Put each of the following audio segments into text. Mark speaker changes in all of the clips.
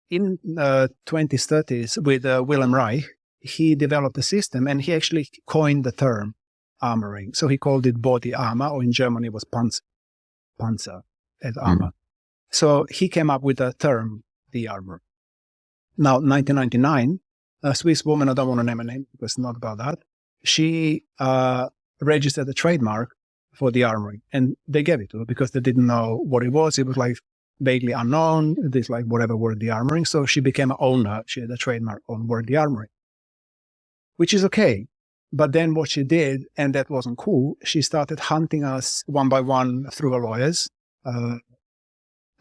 Speaker 1: in 20s, 30s with Wilhelm Reich, he developed a system and he actually coined the term armoring. So he called it body armor, or in Germany it was Panzer as armor. So he came up with the term, the armor. Now, 1999, a Swiss woman, I don't want to name her name because it's not about that, she registered a trademark for the armoring, and they gave it to her because they didn't know what it was. It was like vaguely unknown, this like whatever word the armoring. So she became an owner. She had a trademark on word the armoring, which is okay. But then what she did, and that wasn't cool, she started hunting us one by one through her lawyers,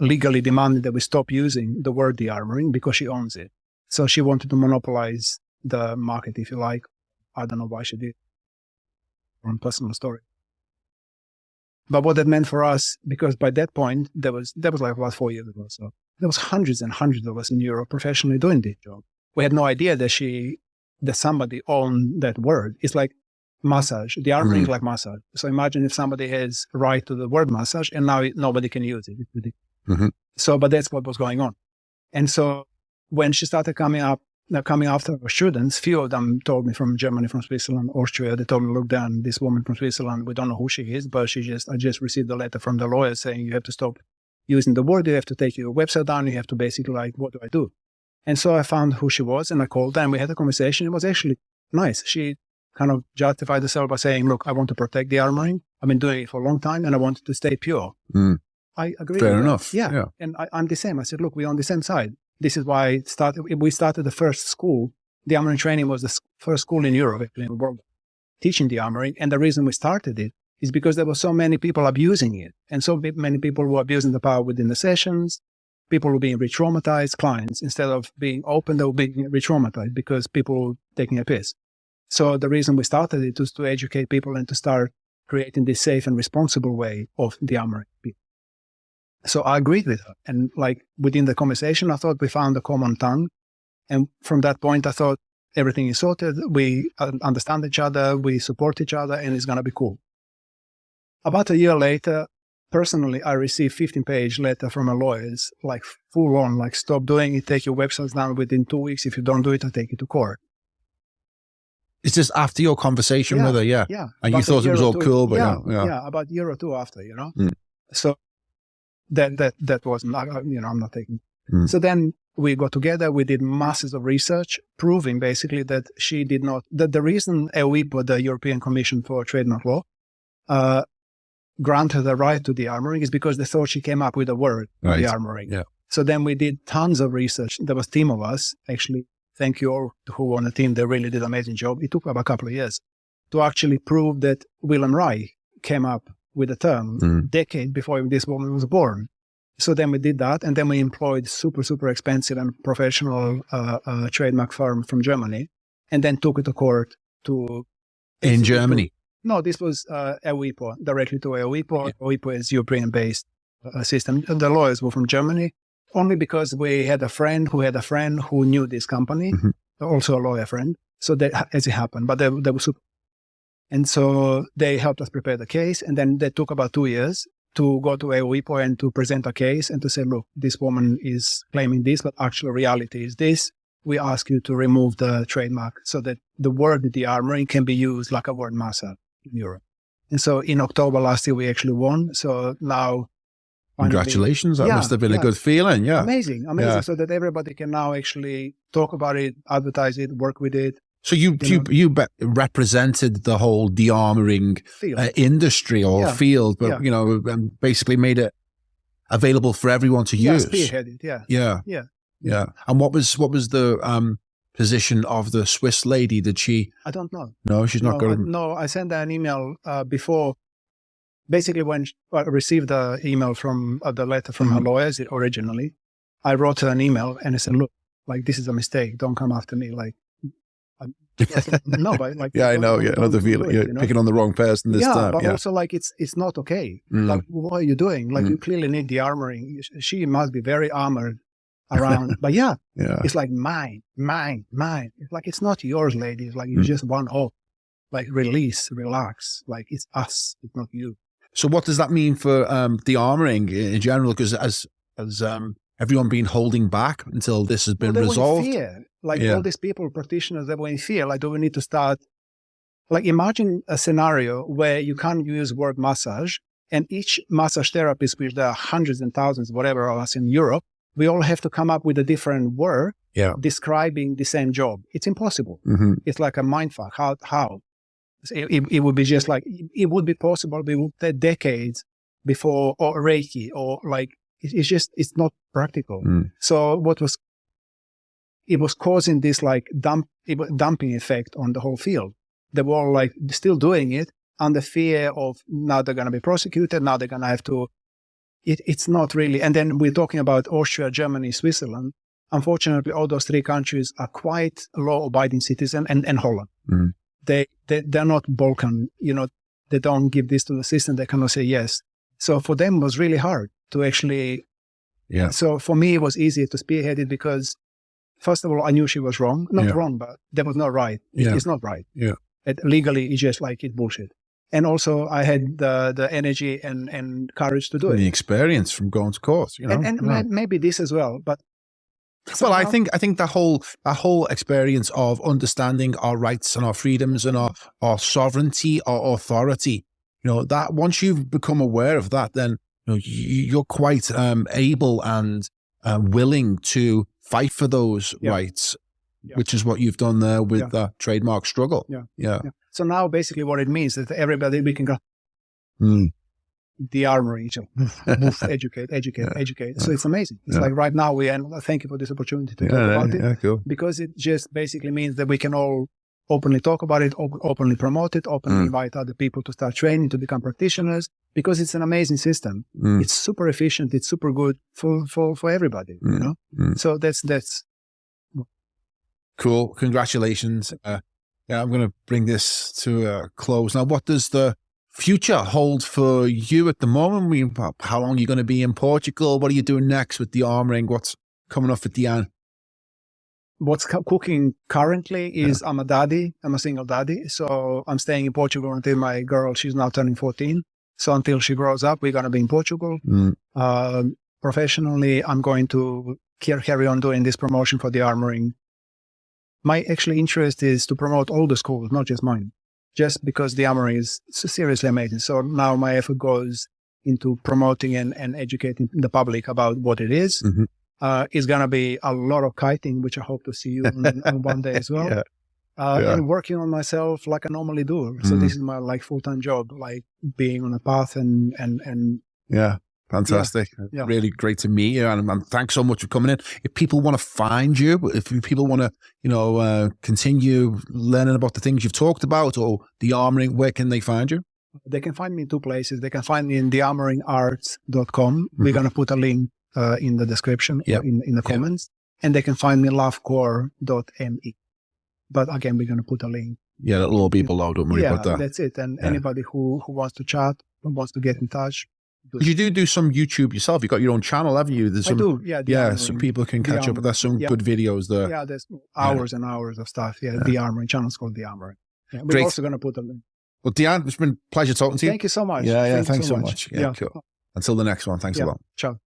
Speaker 1: legally demanded that we stop using the word the armoring because she owns it. So she wanted to monopolize the market, if you like. I don't know why she did. One personal story. But what that meant for us, because by that point, that was like about 4 years ago. So there was hundreds and hundreds of us in Europe professionally doing this job. We had no idea that somebody owned that word. It's like massage. The armoring is like massage. So imagine if somebody has right to the word massage and now nobody can use it. It's ridiculous. So, but that's what was going on. And so when she started coming after her students, few of them told me from Germany, from Switzerland, Austria, they told me, look, Dan, this woman from Switzerland, we don't know who she is, but I just received a letter from the lawyer saying you have to stop using the word, you have to take your website down, you have to basically like, what do I do? And so I found who she was and I called her and we had a conversation. It was actually nice. She kind of justified herself by saying, look, I want to protect the armoring. I've been doing it for a long time and I want it to stay pure. I agree.
Speaker 2: Fair enough.
Speaker 1: Yeah. And I'm the same. I said, look, we're on the same side. This is why we started the first school. The armoring training was the first school in Europe, actually, in the world, teaching the armoring. And the reason we started it is because there were so many people abusing it. And so many people were abusing the power within the sessions. People were being re-traumatized, clients. Instead of being open, they were being re-traumatized because people were taking a piss. So the reason we started it was to educate people and to start creating this safe and responsible way of the armoring people. So I agreed with her. And like within the conversation, I thought we found a common tongue. And from that point, I thought everything is sorted. We understand each other. We support each other and it's going to be cool. About a year later, personally, I received 15-page letter from my lawyers, like full on, like stop doing it, take your websites down within 2 weeks. If you don't do it, I'll take you to court.
Speaker 2: Is this after your conversation with her? Yeah.
Speaker 1: Yeah.
Speaker 2: And you thought it was all cool, but
Speaker 1: yeah, about a year or two after, you know. So that wasn't, you know, I'm not taking. So then we got together, we did masses of research proving basically that she did not, that the reason EUIPO, the European Commission for Trademark Law, granted the right to the armoring is because they thought she came up with a word, right, the armoring. Yeah. So then we did tons of research. There was a team of us, actually. Thank you all who were on the team. They really did an amazing job. It took about a couple of years to actually prove that Wilhelm Reich came up with the term decade before this woman was born. So then we did that, and then we employed super expensive and professional trademark firm from Germany, and then took it to court to...
Speaker 2: In Germany?
Speaker 1: No, this was EUIPO, directly to EUIPO. Yeah. EUIPO is European-based system. The lawyers were from Germany, only because we had a friend who knew this company, also a lawyer friend. So that, as it happened, but they were super. And so they helped us prepare the case, and then they took about 2 years to go to EUIPO and to present a case and to say, look, this woman is claiming this, but actual reality is this. We ask you to remove the trademark so that the word the armoring can be used like a word massa in Europe. And so in October last year, we actually won. So now...
Speaker 2: Congratulations. That must have been a good feeling. Yeah.
Speaker 1: Amazing. Yeah. So that everybody can now actually talk about it, advertise it, work with it.
Speaker 2: So you represented the whole de-armoring industry or field, but you know, basically made it available for everyone to use.
Speaker 1: Spearheaded,
Speaker 2: yeah. And what was the position of the Swiss lady? Did she?
Speaker 1: I don't know.
Speaker 2: No, she's not going.
Speaker 1: No, I sent her an email before. Basically, when I received the email from the letter from her lawyers originally, I wrote her an email and I said, "Look, like this is a mistake. Don't come after me. Like." No, but like
Speaker 2: I know. Yeah, another feeling. You're picking on the wrong person this time.
Speaker 1: But also like it's not okay. Like, what are you doing? Like you clearly need the armoring. She must be very armored around. But it's like mine. It's like it's not yours, lady. It's like you just want off. Like release, relax. Like it's us. It's not you.
Speaker 2: So what does that mean for the armoring in general? Because as everyone been holding back until this has been resolved?
Speaker 1: In fear. Like all these people, practitioners, they were in fear. Like, do we need to start? Like, imagine a scenario where you can't use word massage, and each massage therapist, which there are hundreds and thousands, whatever of us in Europe, we all have to come up with a different word describing the same job. It's impossible. It's like a mindfuck. How? It would be just like, it would be possible, but it would take decades before, or Reiki, or like, it's not practical. So it was causing this like dumping effect on the whole field. They were all like still doing it under fear of now they're going to be prosecuted. Now they're going to have to, it's not really. And then we're talking about Austria, Germany, Switzerland. Unfortunately, all those three countries are quite law-abiding citizens, and Holland. They're not Balkan, they don't give this to the system. They cannot say yes. So for them, it was really hard to actually. So for me, it was easier to spearhead it because, first of all, I knew she was wrong. Not wrong, but that was not right. It's not right. Legally, it's just like, it's bullshit. And also, I had the energy and courage to do it.
Speaker 2: The experience from going to court,
Speaker 1: and maybe this as well. But
Speaker 2: well, I think the whole experience of understanding our rights and our freedoms and our sovereignty, our authority, that once you've become aware of that, then you're quite able and willing to fight for those rights, which is what you've done there with the trademark struggle. So now basically what it means is that everybody, we can go Dearmouring each other, educate. So it's amazing. It's like right now thank you for this opportunity to talk about it. Cool.
Speaker 1: Because it just basically means that we can all openly talk about it, openly promote it, openly invite other people to start training, to become practitioners, because it's an amazing system. It's super efficient. It's super good for everybody, So that's
Speaker 2: cool. Congratulations. I'm going to bring this to a close. Now, what does the future hold for you at the moment? How long are you going to be in Portugal? What are you doing next with Dearmouring? What's coming up with Deanne?
Speaker 1: What's cooking currently is I'm a daddy. I'm a single daddy. So I'm staying in Portugal until my girl, she's now turning 14. So until she grows up, we're going to be in Portugal. Professionally, I'm going to carry on doing this promotion for Dearmouring. My actually interest is to promote all the schools, not just mine, just because Dearmouring is seriously amazing. So now my effort goes into promoting and educating the public about what it is. It's going to be a lot of kiting, which I hope to see you on one day as well. And working on myself like I normally do. So this is my like full-time job, like being on a path and
Speaker 2: fantastic. Really great to meet you. And thanks so much for coming in. If people want to find you, if people want to, continue learning about the things you've talked about or Dearmouring, where can they find you?
Speaker 1: They can find me in two places. They can find me in dearmouringarts.com. We're going to put a link in the description, in the comments. And they can find me lovecore.me. But again, we're going to put a link.
Speaker 2: Yeah, that'll all be below. Don't worry about that.
Speaker 1: That's it. And anybody who wants to chat, who wants to get in touch.
Speaker 2: You do some YouTube yourself. You've got your own channel, haven't you?
Speaker 1: I do,
Speaker 2: so people can catch up. There's some good videos there.
Speaker 1: Yeah, there's hours and hours of stuff. Dearmouring. Channel's called Dearmouring. We're also going to put a link.
Speaker 2: Well, Deanne, it's been a pleasure talking to you.
Speaker 1: Thank you so much.
Speaker 2: Thanks so much. Cool. Until the next one. Thanks a lot.
Speaker 1: Ciao.